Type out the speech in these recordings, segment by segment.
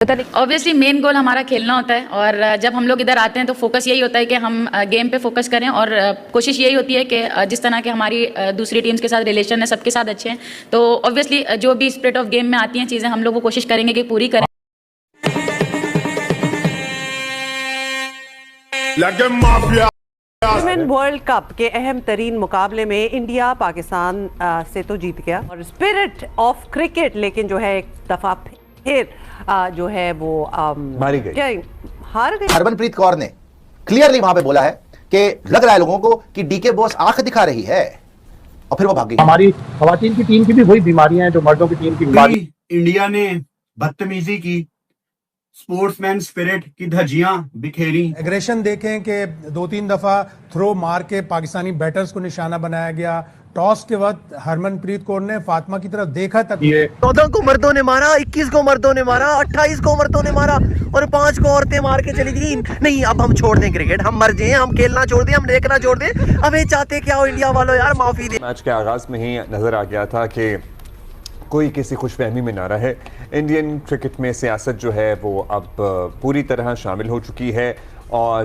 Obviously main goal हमारा खेलना होता है और जब हम लोग इधर आते हैं तो फोकस यही होता है कि हम गेम पे फोकस करें और कोशिश यही होती है कि जिस तरह के हमारी दूसरी टीम्स के साथ रिलेशन है सबके साथ अच्छे हैं, तो ऑब्वियसली जो भी स्पिरिट ऑफ गेम में आती हैं चीज़ें हम लोग वो कोशिश करेंगे कि पूरी करें। वुमेन वर्ल्ड कप के अहम तरीन मुकाबले में इंडिया पाकिस्तान से तो जीत गया और स्पिरिट ऑफ क्रिकेट लेकिन जो है एक दफा फिर जो है वो मारी गई, हार गई। हरमनप्रीत कौर ने क्लियरली वहां पे बोला है कि लग रहा है लोगों को कि डीके बॉस आंख दिखा रही है और फिर वो भाग गई। हमारी खवातीन की टीम की भी वही बीमारियां हैं जो मर्दों की टीम की बीमारी। इंडिया ने बदतमीजी की, स्पोर्ट्समैन स्पिरिट की धज्जियां बिखेरी। एग्रेशन देखें कि 2-3 दफा थ्रो मार के पाकिस्तानी बैटर्स को निशाना बनाया गया। टॉस के वक्त हरमनप्रीत कौर ने फातिमा की तरफ देखा तक। 14 को मर्दों ने मारा, 21 को मर्दों ने मारा, 28 को मर्दों ने मारा और 5 को औरतें मार के चली गई। नहीं, अब हम छोड़ दें क्रिकेट, हम मर जाएं, हम खेलना छोड़ दें, हम देखना छोड़ दें। अब ये चाहते क्या हो इंडिया वालों, यार माफी दे। मैच के आगाज में ही नजर आ गया था कि कोई किसी खुशफहमी में ना रहे। इंडियन क्रिकेट में सियासत जो है वो अब पूरी तरह शामिल हो चुकी है और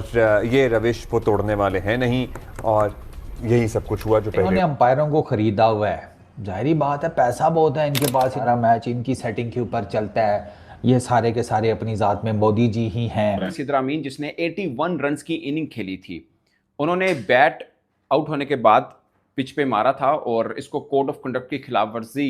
ये रविश वो तोड़ने वाले हैं नहीं और यही सब कुछ हुआ जो इन्होंने अंपायरों को खरीदा हुआ है। जाहिर बात है पैसा बहुत है इनके पास, सारा मैच इनकी सेटिंग के ऊपर चलता है। ये सारे के सारे अपनी जात में मोदी जी ही हैं। सिद्रा अमीन जिसने 81 रन्स की इनिंग खेली थी, उन्होंने बैट आउट होने के बाद पिच पे मारा था और इसको कोड ऑफ कंडक्ट की खिलाफ वर्जी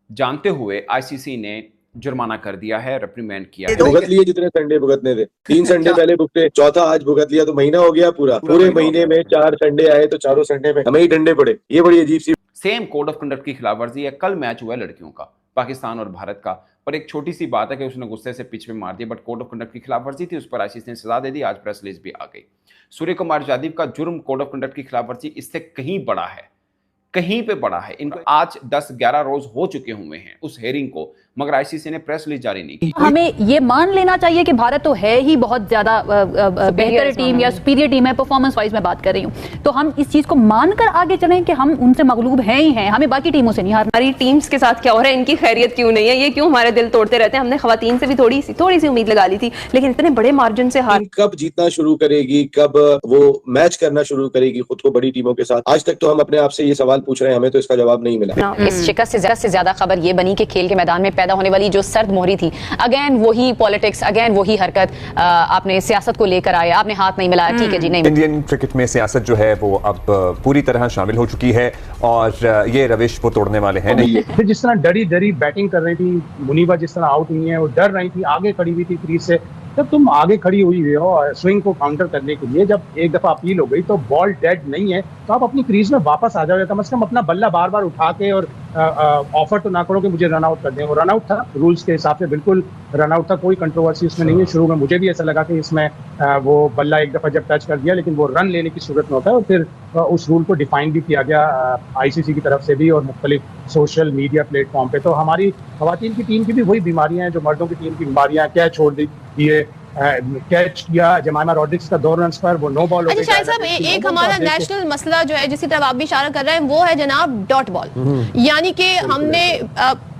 जानते हुए आईसीसी ने जुर्माना कर दिया है, रिप्रीमेंड किया है। भुगत लिए जितने संडे भुगतने थे, 3 संडे पहले भुगते, चौथा आज भुगत लिया तो महीना हो गया पूरा। पूरे महीने में 4 संडे आए तो चारों संडे में हमें ही डंडे पड़े। ये बड़ी अजीब सी सेम कोड ऑफ कंडक्ट की खिलाफ वर्जी है। कल मैच हुआ है लड़कियों का, पाकिस्तान और भारत का, पर एक छोटी सी बात है कि उसने गुस्से से पिच में मार दिया, बट कोड ऑफ कंडक्ट की खिलाफ वर्जी थी, उस पर आईसीसी ने सजा दे दी। आज प्रेस रिलीज भी आ गई। सूर्य कुमार यादव का जुर्म कोड ऑफ कंडक्ट की खिलाफ वर्जी इससे कहीं बड़ा है, कहीं पे बड़ा है। इनको आज 10-11 रोज हो चुके हुए हैं उस हेयरिंग को, मगर आईसीसी ने प्रेस रिलीज जारी नहीं की। हमें ये मान लेना चाहिए कि भारत तो है ही बहुत ज्यादा बेहतर टीम या सुपीरियर टीम है, परफॉर्मेंस वाइज मैं बात कर रही हूँ, तो हम इस चीज को मानकर आगे चलें कि हम उनसे मगलूब हैं ही हैं, हमें बाकी टीमों से नहीं हारना। हमारी टीम्स के साथ क्या हो रहा है, इनकी खैरियत क्यों नहीं है, ये क्यों हमारे दिल तोड़ते रहते हैं। हमने खवातीन से भी थोड़ी सी उम्मीद लगा ली थी, लेकिन इतने बड़े मार्जिन से हार। कब जीतना शुरू करेगी, कब वो मैच करना शुरू करेगी खुद को बड़ी टीमों के साथ। आज तक तो हम अपने आप से ये सवाल पूछ रहे हैं, हमें तो इसका जवाब नहीं मिला। इस शिकस्त से ज्यादा खबर ये बनी कि खेल के मैदान में पैदा होने वाली जो मोहरी थी, अगेन वही पॉलिटिक्स, अगेन वही हरकत, आपने सियासत को लेकर आए, आपने हाथ नहीं मिलाया, ठीक है जी नहीं। इंडियन क्रिकेट में सियासत जो है वो अब पूरी तरह शामिल हो चुकी है और ये रविश वो तोड़ने वाले हैं नहीं। फिर जिस तरह डरी डरी बैटिंग कर रही थी मुनीबा, जिस तरह आउट हुई है वो डर रही थी, आगे खड़ी हुई थी क्रीज से। जब तुम आगे खड़ी हुई हो स्विंग को काउंटर करने के लिए, जब एक दफा अपील हो गई तो बॉल डेड नहीं है तो आप अपनी क्रीज में वापस आ जाओ, कम से कम अपना बल्ला बार बार उठा के और ऑफर तो ना करो कि मुझे रन आउट कर दें। वो रन आउट था, रूल्स के हिसाब से बिल्कुल रन आउट था, कोई कंट्रोवर्सी उसमें नहीं है। शुरू में मुझे भी ऐसा लगा कि इसमें वो बल्ला एक दफा जब टच कर दिया, लेकिन वो रन लेने की सूरत में होता है और फिर उस रूल को डिफाइन भी किया गया आईसीसी की तरफ से भी और मुख्तलिफ सोशल मीडिया प्लेटफॉर्म पे। तो हमारी खवातीन की टीम की भी वही बीमारियां हैं जो मर्दों की टीम की बीमारियां। क्या छोड़ दी ये कैच किया जमाइमा रॉड्रिक्स का 2 रन्स पर, वो नो बॉल। अच्छा शाहिद साहब, एक हमारा नेशनल मसला जो है जिसकी तरफ आप भी इशारा कर रहे हैं वो है जनाब डॉट बॉल। यानी कि हमने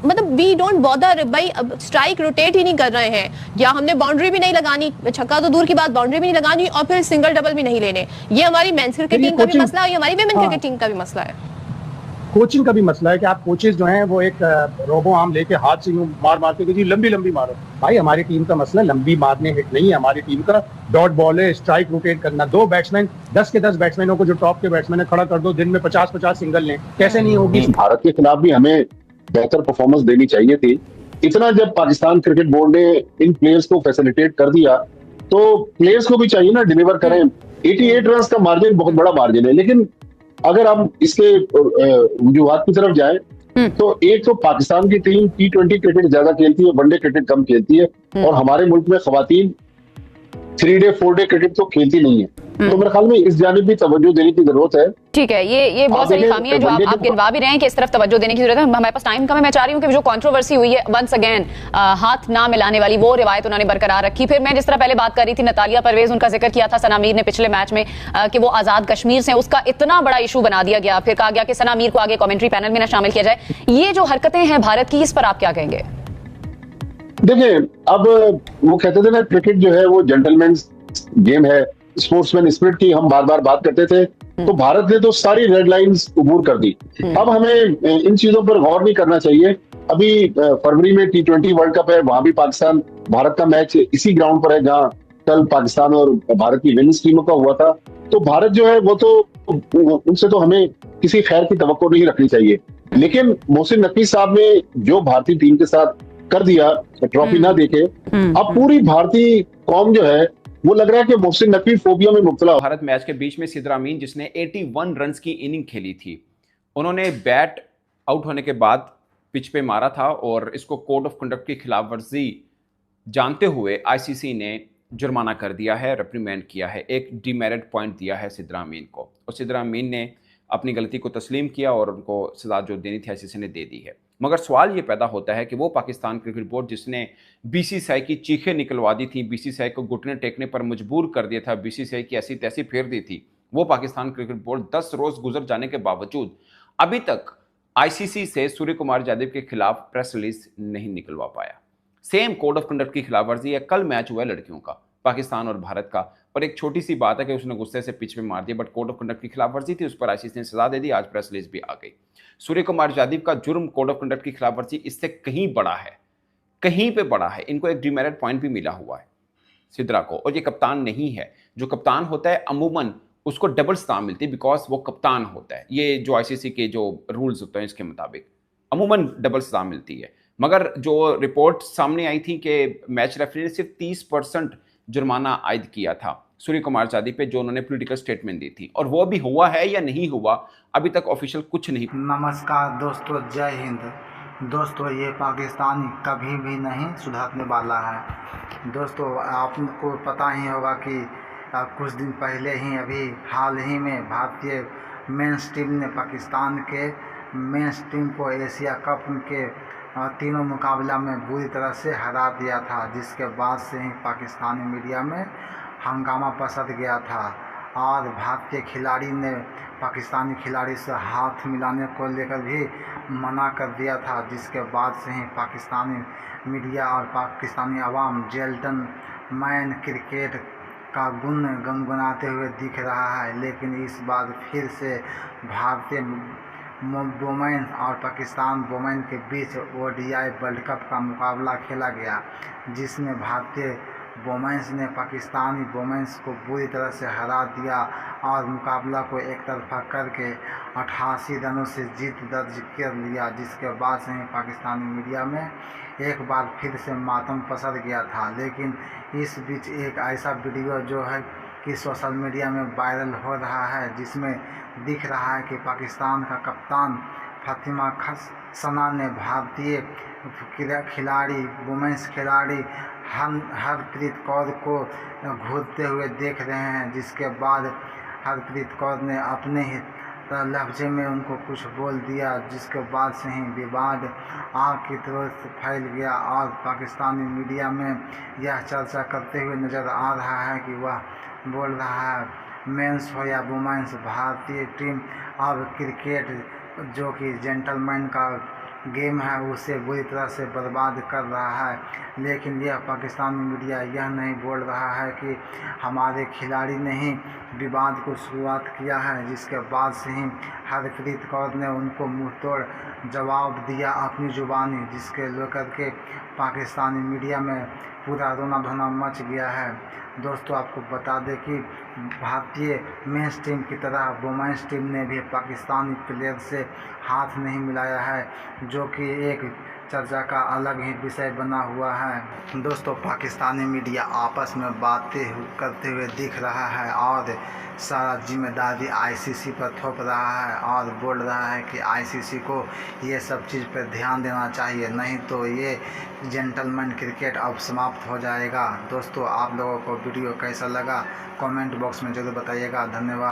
मतलब वी डोंट बॉदर भाई, स्ट्राइक रोटेट ही नहीं कर रहे हैं, या हमने बाउंड्री भी नहीं लगानी, छक्का तो दूर की बात, बाउंड्री भी नहीं लगानी और फिर सिंगल डबल भी नहीं लेने। ये हमारी मेंस क्रिकेट टीम का भी मसला है, ये हमारी वुमेन क्रिकेट टीम का भी मसला है, कोचिंग का भी मसला है कि आप कोचेस जो हैं वो एक रोबो आर्म लेके हाथ से मार मारते जी लंबी लंबी मारो। भाई हमारी टीम का मसला लंबी मारने हिट नहीं है, हमारी टीम का डॉट बॉल है, स्ट्राइक रोटेट करना। 2 बैट्समैन 10 के 10 बैट्समैनों को जो टॉप के बैट्समैन है खड़ा कर दो, दिन में 50-50 सिंगल लें, कैसे नहीं होगी। भारत के खिलाफ भी हमें बेहतर परफॉर्मेंस देनी चाहिए थी। इतना जब पाकिस्तान क्रिकेट बोर्ड ने इन प्लेयर्स को फैसिलिटेट कर दिया तो प्लेयर्स को भी चाहिए ना डिलीवर करें। 88 रन का मार्जिन बहुत बड़ा मार्जिन है, लेकिन अगर हम इसके वजूहात की तरफ जाएं तो एक तो पाकिस्तान की टीम T20 क्रिकेट ज्यादा खेलती है, वनडे क्रिकेट कम खेलती है और हमारे मुल्क में खवातीन 3 डे 4 डे क्रिकेट तो खेलती नहीं है। तो मेरे ख्याल में इस जानिब भी तवज्जो देने की जरूरत है। ठीक है, ये बहुत सारी खामी है जो आप गिनवा भी रहे हैं कि इस तरफ तवज्जो देने की जरूरत है। हमारे पास टाइम कम है, मैं चाह रही हूँ कि जो कंट्रोवर्सी हुई है वंस अगेन हाथ ना मिलाने वाली वो रिवायत उन्होंने बरकरार रखी। फिर मैं जिस तरह पहले बात कर रही थी नतालिया परवेज, उनका जिक्र किया था सना मीर ने पिछले मैच में कि वो आजाद कश्मीर से, उसका इतना बड़ा इशू बना दिया गया, फिर कहा गया कि सना मीर को आगे कमेंट्री पैनल में ना शामिल किया जाए। ये जो हरकतें हैं भारत की, इस पर आप क्या कहेंगे? देखिए, अब वो कहते थे ना, क्रिकेट जो है वो जेंटलमैन गेम है, स्पोर्ट्समैन स्पिरिट की हम बार बार बात करते थे। तो भारत ने तो सारी रेड लाइंस अबूर कर दी। अब हमें इन चीजों पर गौर नहीं करना चाहिए। अभी फरवरी में T20 वर्ल्ड कप है, वहां भी पाकिस्तान भारत का मैच इसी ग्राउंड पर है जहां कल पाकिस्तान और भारत की विमेंस टीमों का हुआ था। तो भारत जो है वो तो उनसे तो हमें किसी खैर की तवक्को नहीं रखनी चाहिए। लेकिन मोहसिन नकवी साहब ने जो भारतीय टीम के साथ कर दिया, ट्रॉफी ना देके, अब पूरी भारतीय कौम जो है वो लग रहा है कि मोहसिन नकवी फोबिया में मुब्तला। भारत मैच के बीच में सिद्रा अमीन, जिसने 81 रन की इनिंग खेली थी, उन्होंने बैट आउट होने के बाद पिच पे मारा था और इसको कोड ऑफ कंडक्ट की खिलाफ वर्जी जानते हुए आईसीसी ने जुर्माना कर दिया है, रिप्रीमेंड किया है, एक डीमेरिट पॉइंट दिया है सिद्रा अमीन को। और सिद्रा अमीन ने अपनी गलती को तस्लीम किया और उनको सजा जो देनी थी आईसीसी ने दे दी है। मगर सवाल ये पैदा होता है कि वो पाकिस्तान क्रिकेट बोर्ड जिसने बीसीसीआई की चीखें निकलवा दी थी, बीसीसीआई को घुटने टेकने पर मजबूर कर दिया था, बीसीसीआई की ऐसी तैसी फेर दी थी, वो पाकिस्तान क्रिकेट बोर्ड 10 रोज गुजर जाने के बावजूद अभी तक आईसीसी से सूर्य कुमार यादव के खिलाफ प्रेस रिलीज नहीं निकलवा पाया। सेम कोड ऑफ कंडक्ट की खिलाफवर्जी है। कल मैच हुआ है लड़कियों का, पाकिस्तान और भारत का, पर एक छोटी सी बात है कि उसने गुस्से से पिच में मार दिया, बट कोड ऑफ कंडक्ट की खिलाफवर्जी थी, उस पर आईसीसी ने सजा दे दी। आज प्रेस रिलीज भी आ गई। सूर्य कुमार यादव का जुर्म कोड ऑफ कंडक्ट की खिलाफवर्जी इससे कहीं बड़ा है, कहीं पे बड़ा है। इनको एक डीमेरिट पॉइंट भी मिला हुआ है सिद्रा को, और ये कप्तान नहीं है। जो कप्तान होता है अमूमन उसको डबल सजा मिलती है बिकॉज वो कप्तान होता है। ये जो आईसीसी के जो रूल्स होते हैं इसके मुताबिक अमूमन डबल सजा मिलती है। मगर जो रिपोर्ट सामने आई थी कि मैच रेफरी ने सिर्फ 30% जुर्माना आयद किया था सूर्य कुमार यादव पे, जो उन्होंने पॉलिटिकल स्टेटमेंट दी थी, और वो भी हुआ है या नहीं हुआ अभी तक ऑफिशियल कुछ नहीं। नमस्कार दोस्तों, जय हिंद। दोस्तों, ये पाकिस्तान कभी भी नहीं सुधरने वाला है। दोस्तों, आपको पता ही होगा कि कुछ दिन पहले ही, अभी हाल ही में भारतीय मेंस टीम ने पाकिस्तान के मेंस टीम को एशिया कप के तीनों मुकाबला में बुरी तरह से हरा दिया था, जिसके बाद से ही पाकिस्तानी मीडिया में हंगामा पसर गया था और भारतीय खिलाड़ी ने पाकिस्तानी खिलाड़ी से हाथ मिलाने को लेकर भी मना कर दिया था, जिसके बाद से ही पाकिस्तानी मीडिया और पाकिस्तानी अवाम जेंटलमैन क्रिकेट का गुण गुनगुनाते हुए दिख रहा है। लेकिन इस बार फिर से भारतीय वुमेन और पाकिस्तान वुमेन के बीच ओडीआई वर्ल्ड कप का मुकाबला खेला गया, जिसमें भारतीय वुमेन्स ने पाकिस्तानी वुमेन्स को बुरी तरह से हरा दिया और मुकाबला को एक तरफा करके 88 रनों से जीत दर्ज कर लिया, जिसके बाद से ही पाकिस्तानी मीडिया में एक बार फिर से मातम पसर गया था। लेकिन इस बीच एक ऐसा वीडियो जो है कि सोशल मीडिया में वायरल हो रहा है, जिसमें दिख रहा है कि पाकिस्तान का कप्तान फातिमा सना ने भारतीय खिलाड़ी वुमेन्स खिलाड़ी हरप्रीत कौर को घूरते हुए देख रहे हैं, जिसके बाद हरप्रीत कौर ने अपने ही लफ्ज़े में उनको कुछ बोल दिया, जिसके बाद से ही विवाद आग की तरह से फैल गया और पाकिस्तानी मीडिया में यह चर्चा करते हुए नज़र आ रहा है कि वह बोल रहा है मेंस हो या वुमेन्स, भारतीय टीम अब क्रिकेट जो कि जेंटलमैन का गेम है उसे बुरी तरह से बर्बाद कर रहा है। लेकिन यह पाकिस्तानी मीडिया यह नहीं बोल रहा है कि हमारे खिलाड़ी ने ही विवाद को शुरुआत किया है, जिसके बाद से ही हरप्रीत कौर ने उनको मुंहतोड़ जवाब दिया अपनी जुबानी, जिसके लेकर के पाकिस्तानी मीडिया में पूरा रोना धोना मच गया है। दोस्तों, आपको बता दें कि भारतीय मेंस टीम की तरह वुमेन्स टीम ने भी पाकिस्तानी प्लेयर से हाथ नहीं मिलाया है, जो कि एक चर्चा का अलग ही विषय बना हुआ है। दोस्तों, पाकिस्तानी मीडिया आपस में बातें करते हुए दिख रहा है और सारा जिम्मेदारी आईसीसी पर थोप रहा है और बोल रहा है कि आईसीसी को ये सब चीज़ पर ध्यान देना चाहिए, नहीं तो ये जेंटलमैन क्रिकेट अब समाप्त हो जाएगा। दोस्तों, आप लोगों को वीडियो कैसा लगा कमेंट बॉक्स में जरूर बताइएगा। धन्यवाद।